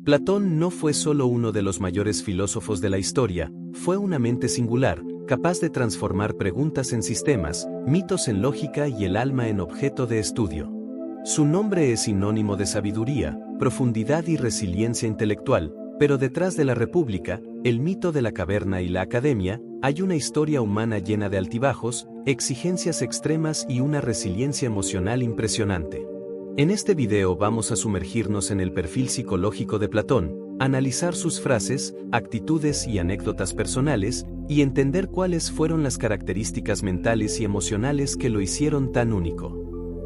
Platón no fue solo uno de los mayores filósofos de la historia, fue una mente singular, capaz de transformar preguntas en sistemas, mitos en lógica y el alma en objeto de estudio. Su nombre es sinónimo de sabiduría, profundidad y resiliencia intelectual, pero detrás de la República, el mito de la caverna y la academia, hay una historia humana llena de altibajos, exigencias extremas y una resiliencia emocional impresionante. En este video vamos a sumergirnos en el perfil psicológico de Platón, analizar sus frases, actitudes y anécdotas personales, y entender cuáles fueron las características mentales y emocionales que lo hicieron tan único.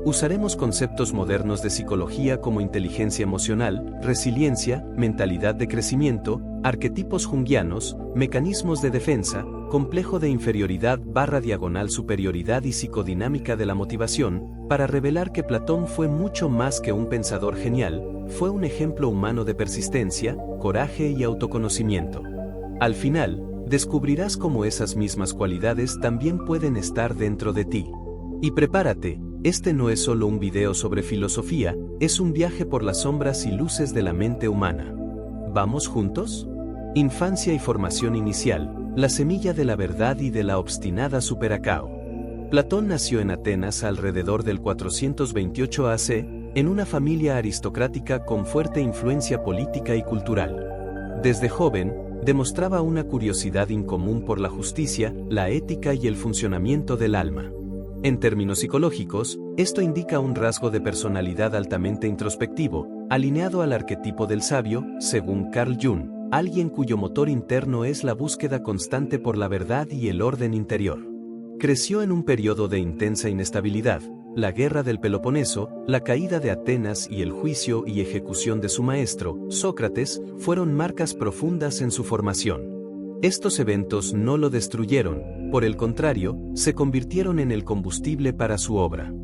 Usaremos conceptos modernos de psicología como inteligencia emocional, resiliencia, mentalidad de crecimiento, arquetipos junguianos, mecanismos de defensa, complejo de inferioridad/superioridad y psicodinámica de la motivación, para revelar que Platón fue mucho más que un pensador genial, fue un ejemplo humano de persistencia, coraje y autoconocimiento. Al final, descubrirás cómo esas mismas cualidades también pueden estar dentro de ti. Y prepárate, este no es solo un video sobre filosofía, es un viaje por las sombras y luces de la mente humana. ¿Vamos juntos? Infancia y formación inicial, la semilla de la verdad y de la obstinada superacao. Platón nació en Atenas alrededor del 428 AC, en una familia aristocrática con fuerte influencia política y cultural. Desde joven, demostraba una curiosidad incomún por la justicia, la ética y el funcionamiento del alma. En términos psicológicos, esto indica un rasgo de personalidad altamente introspectivo, alineado al arquetipo del sabio, según Carl Jung, alguien cuyo motor interno es la búsqueda constante por la verdad y el orden interior. Creció en un periodo de intensa inestabilidad, la guerra del Peloponeso, la caída de Atenas y el juicio y ejecución de su maestro, Sócrates, fueron marcas profundas en su formación. Estos eventos no lo destruyeron, por el contrario, se convirtieron en el combustible para su obra.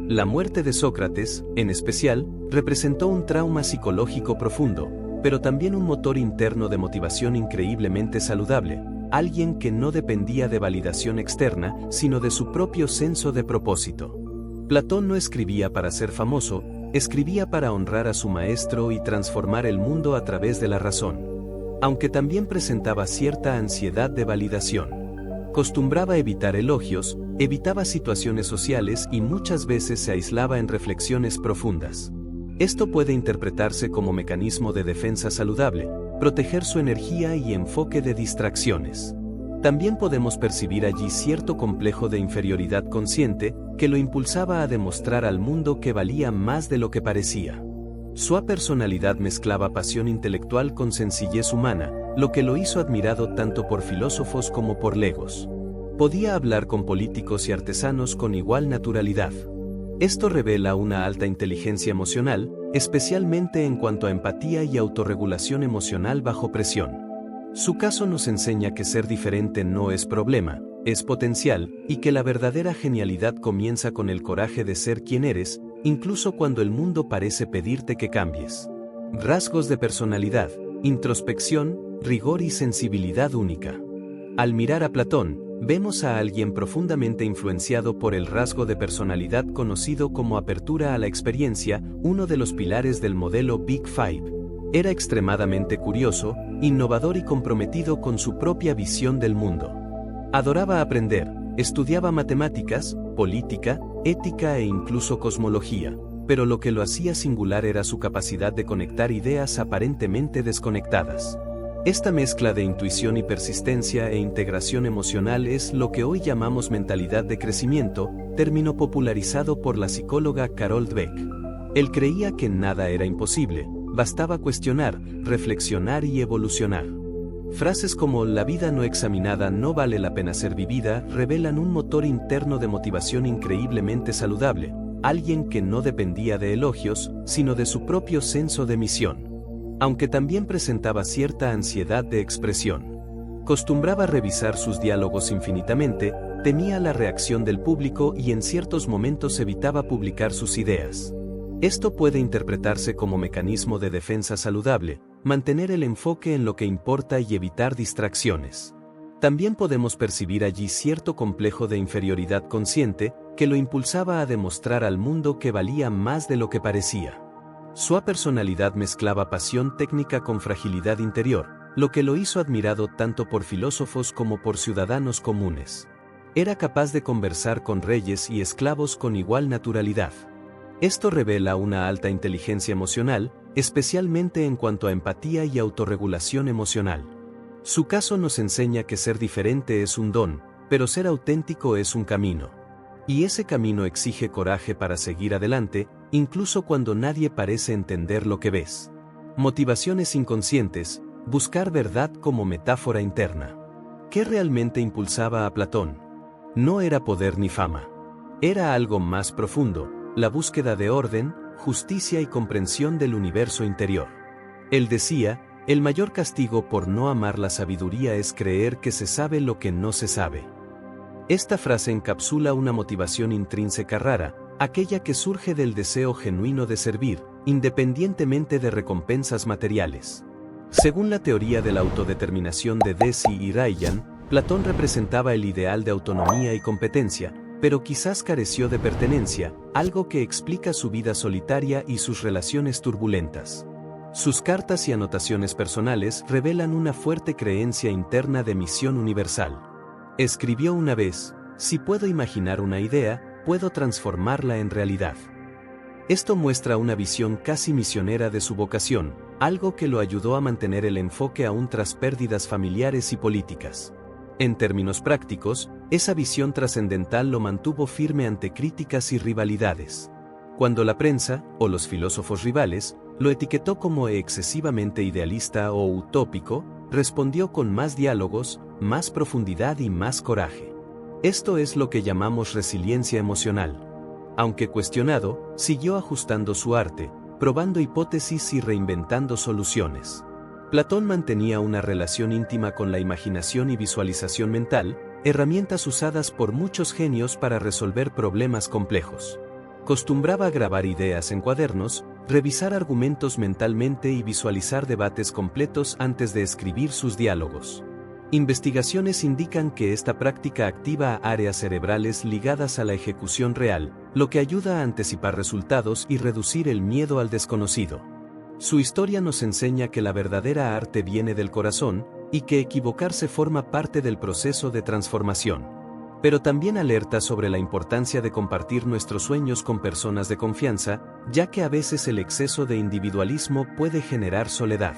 La muerte de Sócrates, en especial, representó un trauma psicológico profundo, pero también un motor interno de motivación increíblemente saludable, alguien que no dependía de validación externa, sino de su propio senso de propósito. Platón no escribía para ser famoso, escribía para honrar a su maestro y transformar el mundo a través de la razón. Aunque también presentaba cierta ansiedad de validación. Costumbraba evitar elogios, evitaba situaciones sociales y muchas veces se aislaba en reflexiones profundas. Esto puede interpretarse como mecanismo de defensa saludable, proteger su energía y enfoque de distracciones. También podemos percibir allí cierto complejo de inferioridad consciente que lo impulsaba a demostrar al mundo que valía más de lo que parecía. Su personalidad mezclaba pasión intelectual con sencillez humana, lo que lo hizo admirado tanto por filósofos como por legos. Podía hablar con políticos y artesanos con igual naturalidad. Esto revela una alta inteligencia emocional, especialmente en cuanto a empatía y autorregulación emocional bajo presión. Su caso nos enseña que ser diferente no es problema, es potencial, y que la verdadera genialidad comienza con el coraje de ser quien eres, incluso cuando el mundo parece pedirte que cambies. Rasgos de personalidad, introspección, rigor y sensibilidad única. Al mirar a Platón, vemos a alguien profundamente influenciado por el rasgo de personalidad conocido como apertura a la experiencia, uno de los pilares del modelo Big Five. Era extremadamente curioso, innovador y comprometido con su propia visión del mundo. Adoraba aprender, estudiaba matemáticas, política, ética e incluso cosmología, pero lo que lo hacía singular era su capacidad de conectar ideas aparentemente desconectadas. Esta mezcla de intuición y persistencia e integración emocional es lo que hoy llamamos mentalidad de crecimiento, término popularizado por la psicóloga Carol Dweck. Él creía que nada era imposible, bastaba cuestionar, reflexionar y evolucionar. Frases como "la vida no examinada no vale la pena ser vivida" revelan un motor interno de motivación increíblemente saludable, alguien que no dependía de elogios, sino de su propio senso de misión. Aunque también presentaba cierta ansiedad de expresión. Costumbraba revisar sus diálogos infinitamente, temía la reacción del público y en ciertos momentos evitaba publicar sus ideas. Esto puede interpretarse como mecanismo de defensa saludable, mantener el enfoque en lo que importa y evitar distracciones. También podemos percibir allí cierto complejo de inferioridad consciente, que lo impulsaba a demostrar al mundo que valía más de lo que parecía. Su personalidad mezclaba pasión técnica con fragilidad interior, lo que lo hizo admirado tanto por filósofos como por ciudadanos comunes. Era capaz de conversar con reyes y esclavos con igual naturalidad. Esto revela una alta inteligencia emocional, especialmente en cuanto a empatía y autorregulación emocional. Su caso nos enseña que ser diferente es un don, pero ser auténtico es un camino. Y ese camino exige coraje para seguir adelante, incluso cuando nadie parece entender lo que ves. Motivaciones inconscientes, buscar verdad como metáfora interna. ¿Qué realmente impulsaba a Platón? No era poder ni fama. Era algo más profundo, la búsqueda de orden, justicia y comprensión del universo interior. Él decía, el mayor castigo por no amar la sabiduría es creer que se sabe lo que no se sabe. Esta frase encapsula una motivación intrínseca rara, aquella que surge del deseo genuino de servir, independientemente de recompensas materiales. Según la teoría de la autodeterminación de Deci y Ryan, Platón representaba el ideal de autonomía y competencia, pero quizás careció de pertenencia, algo que explica su vida solitaria y sus relaciones turbulentas. Sus cartas y anotaciones personales revelan una fuerte creencia interna de misión universal. Escribió una vez, si puedo imaginar una idea, puedo transformarla en realidad. Esto muestra una visión casi misionera de su vocación, algo que lo ayudó a mantener el enfoque aún tras pérdidas familiares y políticas. En términos prácticos, esa visión trascendental lo mantuvo firme ante críticas y rivalidades. Cuando la prensa, o los filósofos rivales, lo etiquetó como excesivamente idealista o utópico, respondió con más diálogos, más profundidad y más coraje. Esto es lo que llamamos resiliencia emocional. Aunque cuestionado, siguió ajustando su arte, probando hipótesis y reinventando soluciones. Platón mantenía una relación íntima con la imaginación y visualización mental, herramientas usadas por muchos genios para resolver problemas complejos. Acostumbraba a grabar ideas en cuadernos, revisar argumentos mentalmente y visualizar debates completos antes de escribir sus diálogos. Investigaciones indican que esta práctica activa áreas cerebrales ligadas a la ejecución real, lo que ayuda a anticipar resultados y reducir el miedo al desconocido. Su historia nos enseña que la verdadera arte viene del corazón, y que equivocarse forma parte del proceso de transformación. Pero también alerta sobre la importancia de compartir nuestros sueños con personas de confianza, ya que a veces el exceso de individualismo puede generar soledad.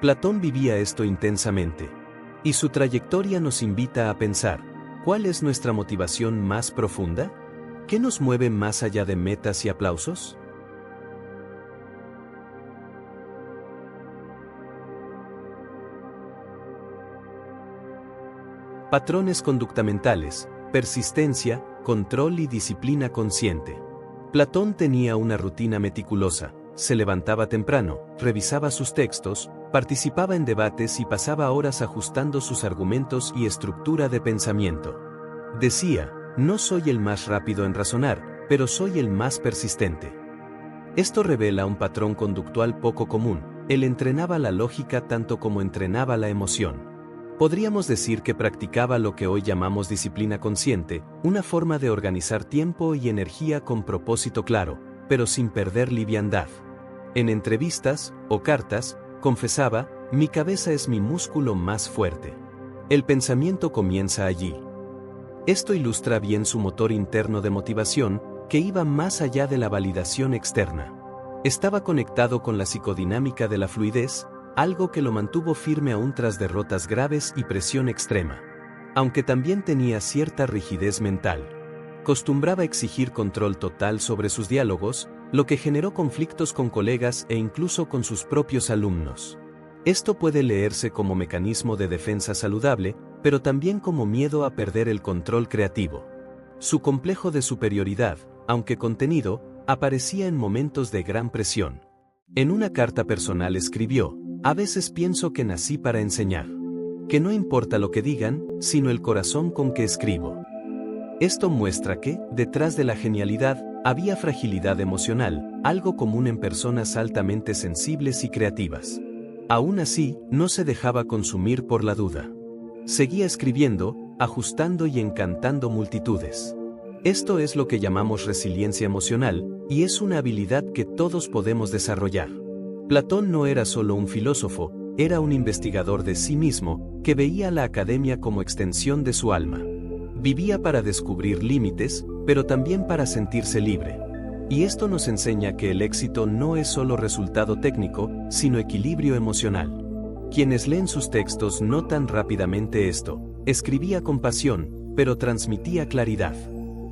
Platón vivía esto intensamente. Y su trayectoria nos invita a pensar, ¿cuál es nuestra motivación más profunda? ¿Qué nos mueve más allá de metas y aplausos? Patrones conductamentales, persistencia, control y disciplina consciente. Platón tenía una rutina meticulosa, se levantaba temprano, revisaba sus textos, participaba en debates y pasaba horas ajustando sus argumentos y estructura de pensamiento. Decía, no soy el más rápido en razonar, pero soy el más persistente. Esto revela un patrón conductual poco común, él entrenaba la lógica tanto como entrenaba la emoción. Podríamos decir que practicaba lo que hoy llamamos disciplina consciente, una forma de organizar tiempo y energía con propósito claro, pero sin perder liviandad. En entrevistas, o cartas, confesaba, mi cabeza es mi músculo más fuerte. El pensamiento comienza allí. Esto ilustra bien su motor interno de motivación, que iba más allá de la validación externa. Estaba conectado con la psicodinámica de la fluidez, algo que lo mantuvo firme aún tras derrotas graves y presión extrema. Aunque también tenía cierta rigidez mental. Acostumbraba exigir control total sobre sus diálogos, lo que generó conflictos con colegas e incluso con sus propios alumnos. Esto puede leerse como mecanismo de defensa saludable, pero también como miedo a perder el control creativo. Su complejo de superioridad, aunque contenido, aparecía en momentos de gran presión. En una carta personal escribió, a veces pienso que nací para enseñar. Que no importa lo que digan, sino el corazón con que escribo. Esto muestra que, detrás de la genialidad, había fragilidad emocional, algo común en personas altamente sensibles y creativas. Aún así, no se dejaba consumir por la duda. Seguía escribiendo, ajustando y encantando multitudes. Esto es lo que llamamos resiliencia emocional, y es una habilidad que todos podemos desarrollar. Platón no era solo un filósofo, era un investigador de sí mismo, que veía la academia como extensión de su alma. Vivía para descubrir límites, pero también para sentirse libre. Y esto nos enseña que el éxito no es solo resultado técnico, sino equilibrio emocional. Quienes leen sus textos notan rápidamente esto. Escribía con pasión, pero transmitía claridad.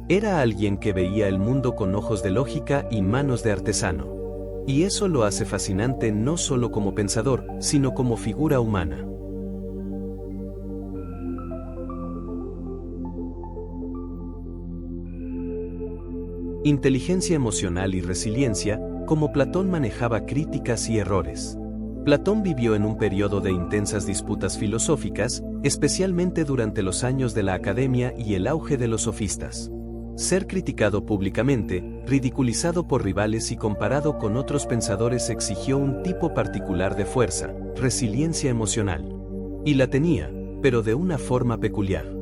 Era alguien que veía el mundo con ojos de lógica y manos de artesano. Y eso lo hace fascinante no solo como pensador, sino como figura humana. Inteligencia emocional y resiliencia, como Platón manejaba críticas y errores. Platón vivió en un periodo de intensas disputas filosóficas, especialmente durante los años de la academia y el auge de los sofistas. Ser criticado públicamente, ridiculizado por rivales y comparado con otros pensadores exigió un tipo particular de fuerza, resiliencia emocional. Y la tenía, pero de una forma peculiar.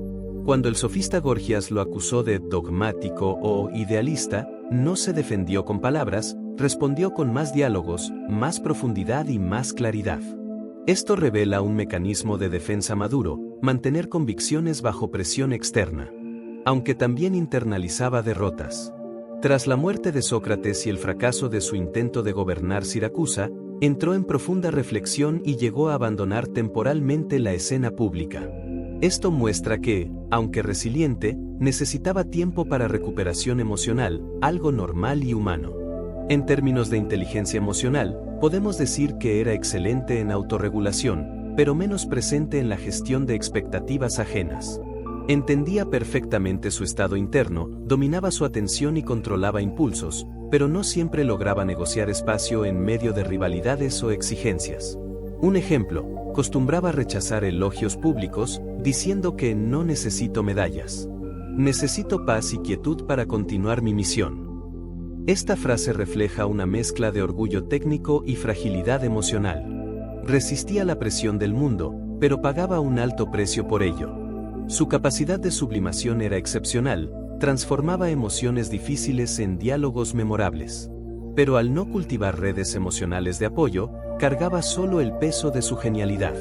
Cuando el sofista Gorgias lo acusó de dogmático o idealista, no se defendió con palabras, respondió con más diálogos, más profundidad y más claridad. Esto revela un mecanismo de defensa maduro, mantener convicciones bajo presión externa. Aunque también internalizaba derrotas. Tras la muerte de Sócrates y el fracaso de su intento de gobernar Siracusa, entró en profunda reflexión y llegó a abandonar temporalmente la escena pública. Esto muestra que, aunque resiliente, necesitaba tiempo para recuperación emocional, algo normal y humano. En términos de inteligencia emocional, podemos decir que era excelente en autorregulación, pero menos presente en la gestión de expectativas ajenas. Entendía perfectamente su estado interno, dominaba su atención y controlaba impulsos, pero no siempre lograba negociar espacio en medio de rivalidades o exigencias. Un ejemplo, acostumbraba rechazar elogios públicos, diciendo que no necesito medallas. Necesito paz y quietud para continuar mi misión. Esta frase refleja una mezcla de orgullo técnico y fragilidad emocional. Resistía la presión del mundo, pero pagaba un alto precio por ello. Su capacidad de sublimación era excepcional, transformaba emociones difíciles en diálogos memorables. Pero al no cultivar redes emocionales de apoyo, cargaba solo el peso de su genialidad.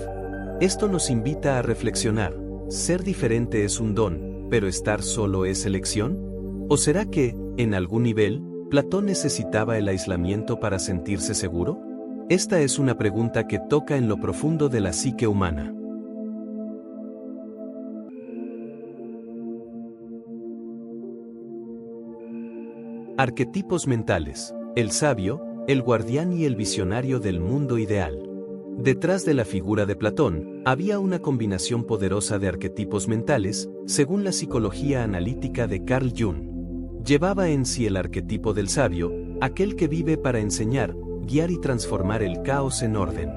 Esto nos invita a reflexionar, ¿ser diferente es un don, pero estar solo es elección? ¿O será que, en algún nivel, Platón necesitaba el aislamiento para sentirse seguro? Esta es una pregunta que toca en lo profundo de la psique humana. Arquetipos mentales, el sabio, el guardián y el visionario del mundo ideal. Detrás de la figura de Platón, había una combinación poderosa de arquetipos mentales, según la psicología analítica de Carl Jung. Llevaba en sí el arquetipo del sabio, aquel que vive para enseñar, guiar y transformar el caos en orden.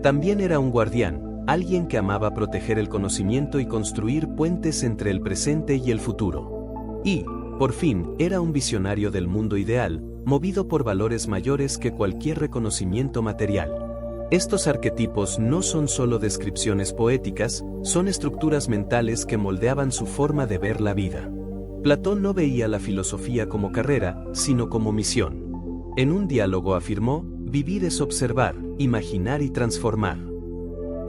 También era un guardián, alguien que amaba proteger el conocimiento y construir puentes entre el presente y el futuro. Y, por fin, era un visionario del mundo ideal, movido por valores mayores que cualquier reconocimiento material. Estos arquetipos no son solo descripciones poéticas, son estructuras mentales que moldeaban su forma de ver la vida. Platón no veía la filosofía como carrera, sino como misión. En un diálogo afirmó, vivir es observar, imaginar y transformar.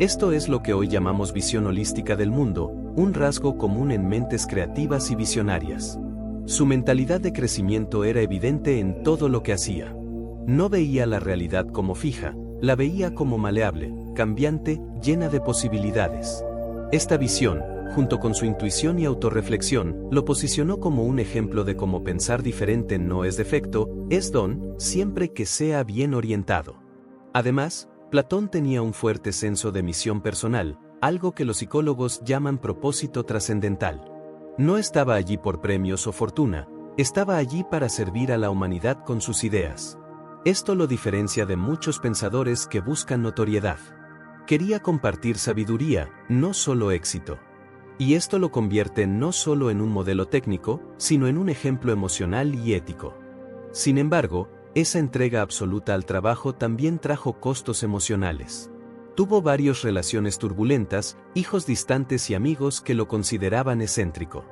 Esto es lo que hoy llamamos visión holística del mundo, un rasgo común en mentes creativas y visionarias. Su mentalidad de crecimiento era evidente en todo lo que hacía. No veía la realidad como fija, la veía como maleable, cambiante, llena de posibilidades. Esta visión, junto con su intuición y autorreflexión, lo posicionó como un ejemplo de cómo pensar diferente no es defecto, es don, siempre que sea bien orientado. Además, Platón tenía un fuerte senso de misión personal, algo que los psicólogos llaman propósito trascendental. No estaba allí por premios o fortuna, estaba allí para servir a la humanidad con sus ideas. Esto lo diferencia de muchos pensadores que buscan notoriedad. Quería compartir sabiduría, no solo éxito. Y esto lo convierte no solo en un modelo técnico, sino en un ejemplo emocional y ético. Sin embargo, esa entrega absoluta al trabajo también trajo costos emocionales. Tuvo varias relaciones turbulentas, hijos distantes y amigos que lo consideraban excéntrico.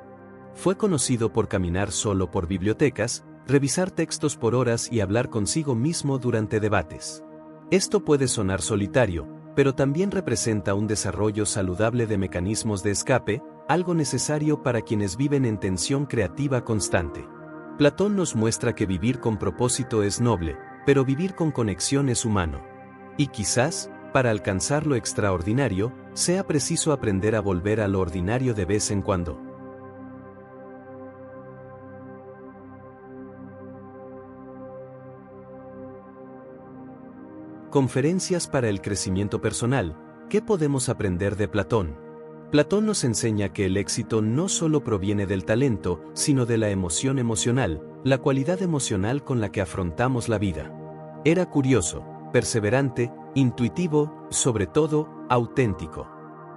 Fue conocido por caminar solo por bibliotecas, revisar textos por horas y hablar consigo mismo durante debates. Esto puede sonar solitario, pero también representa un desarrollo saludable de mecanismos de escape, algo necesario para quienes viven en tensión creativa constante. Platón nos muestra que vivir con propósito es noble, pero vivir con conexión es humano. Y quizás, para alcanzar lo extraordinario, sea preciso aprender a volver a lo ordinario de vez en cuando. Conferencias para el crecimiento personal. ¿Qué podemos aprender de Platón? Platón nos enseña que el éxito no solo proviene del talento, sino de la emoción emocional, la cualidad emocional con la que afrontamos la vida. Era curioso, perseverante, intuitivo, sobre todo, auténtico.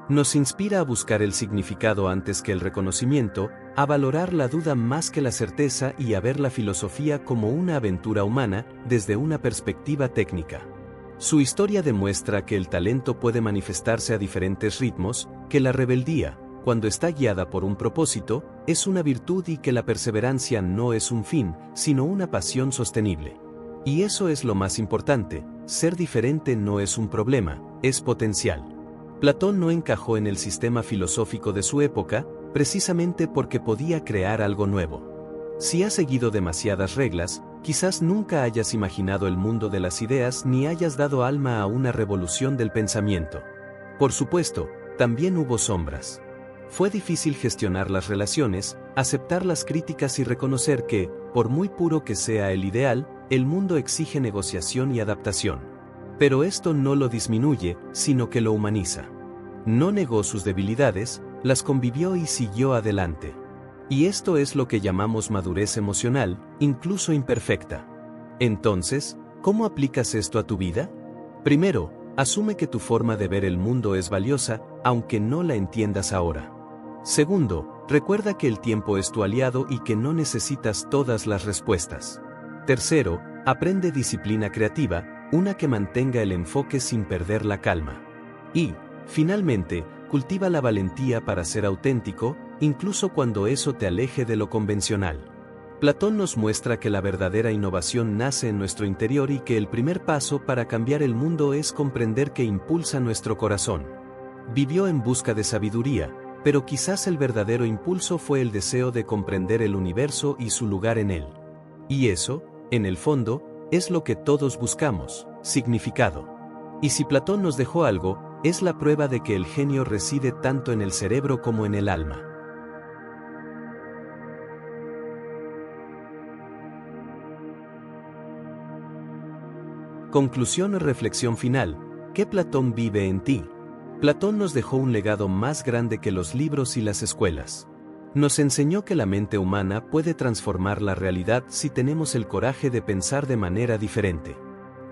Nos inspira a buscar el significado antes que el reconocimiento, a valorar la duda más que la certeza y a ver la filosofía como una aventura humana desde una perspectiva técnica. Su historia demuestra que el talento puede manifestarse a diferentes ritmos, que la rebeldía, cuando está guiada por un propósito, es una virtud y que la perseverancia no es un fin, sino una pasión sostenible. Y eso es lo más importante, ser diferente no es un problema, es potencial. Platón no encajó en el sistema filosófico de su época, precisamente porque podía crear algo nuevo. Si has seguido demasiadas reglas, quizás nunca hayas imaginado el mundo de las ideas ni hayas dado alma a una revolución del pensamiento. Por supuesto, también hubo sombras. Fue difícil gestionar las relaciones, aceptar las críticas y reconocer que, por muy puro que sea el ideal, el mundo exige negociación y adaptación. Pero esto no lo disminuye, sino que lo humaniza. No negó sus debilidades, las convivió y siguió adelante. Y esto es lo que llamamos madurez emocional, incluso imperfecta. Entonces, ¿cómo aplicas esto a tu vida? Primero, asume que tu forma de ver el mundo es valiosa, aunque no la entiendas ahora. Segundo, recuerda que el tiempo es tu aliado y que no necesitas todas las respuestas. Tercero, aprende disciplina creativa, una que mantenga el enfoque sin perder la calma. Y, finalmente, cultiva la valentía para ser auténtico, incluso cuando eso te aleje de lo convencional. Platón nos muestra que la verdadera innovación nace en nuestro interior y que el primer paso para cambiar el mundo es comprender qué impulsa nuestro corazón. Vivió en busca de sabiduría, pero quizás el verdadero impulso fue el deseo de comprender el universo y su lugar en él. Y eso, en el fondo, es lo que todos buscamos, significado. Y si Platón nos dejó algo, es la prueba de que el genio reside tanto en el cerebro como en el alma. Conclusión o reflexión final. ¿Qué Platón vive en ti? Platón nos dejó un legado más grande que los libros y las escuelas. Nos enseñó que la mente humana puede transformar la realidad si tenemos el coraje de pensar de manera diferente.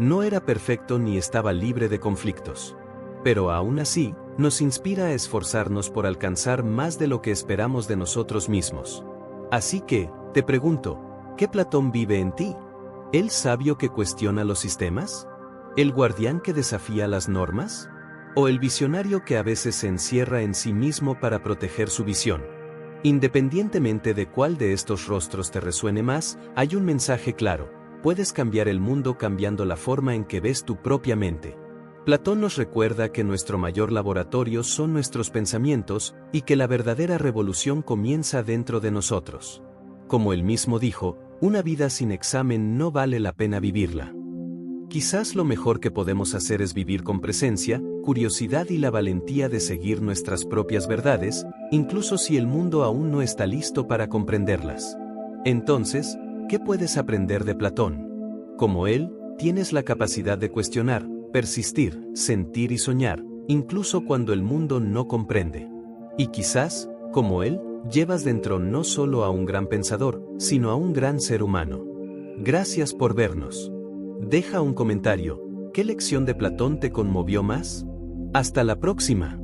No era perfecto ni estaba libre de conflictos. Pero aún así, nos inspira a esforzarnos por alcanzar más de lo que esperamos de nosotros mismos. Así que, te pregunto, ¿qué Platón vive en ti? ¿El sabio que cuestiona los sistemas? ¿El guardián que desafía las normas? ¿O el visionario que a veces se encierra en sí mismo para proteger su visión? Independientemente de cuál de estos rostros te resuene más, hay un mensaje claro: puedes cambiar el mundo cambiando la forma en que ves tu propia mente. Platón nos recuerda que nuestro mayor laboratorio son nuestros pensamientos y que la verdadera revolución comienza dentro de nosotros. Como él mismo dijo, una vida sin examen no vale la pena vivirla. Quizás lo mejor que podemos hacer es vivir con presencia, curiosidad y la valentía de seguir nuestras propias verdades, incluso si el mundo aún no está listo para comprenderlas. Entonces, ¿qué puedes aprender de Platón? Como él, tienes la capacidad de cuestionar, persistir, sentir y soñar, incluso cuando el mundo no comprende. Y quizás, como él, llevas dentro no solo a un gran pensador, sino a un gran ser humano. Gracias por vernos. Deja un comentario. ¿Qué lección de Platón te conmovió más? Hasta la próxima.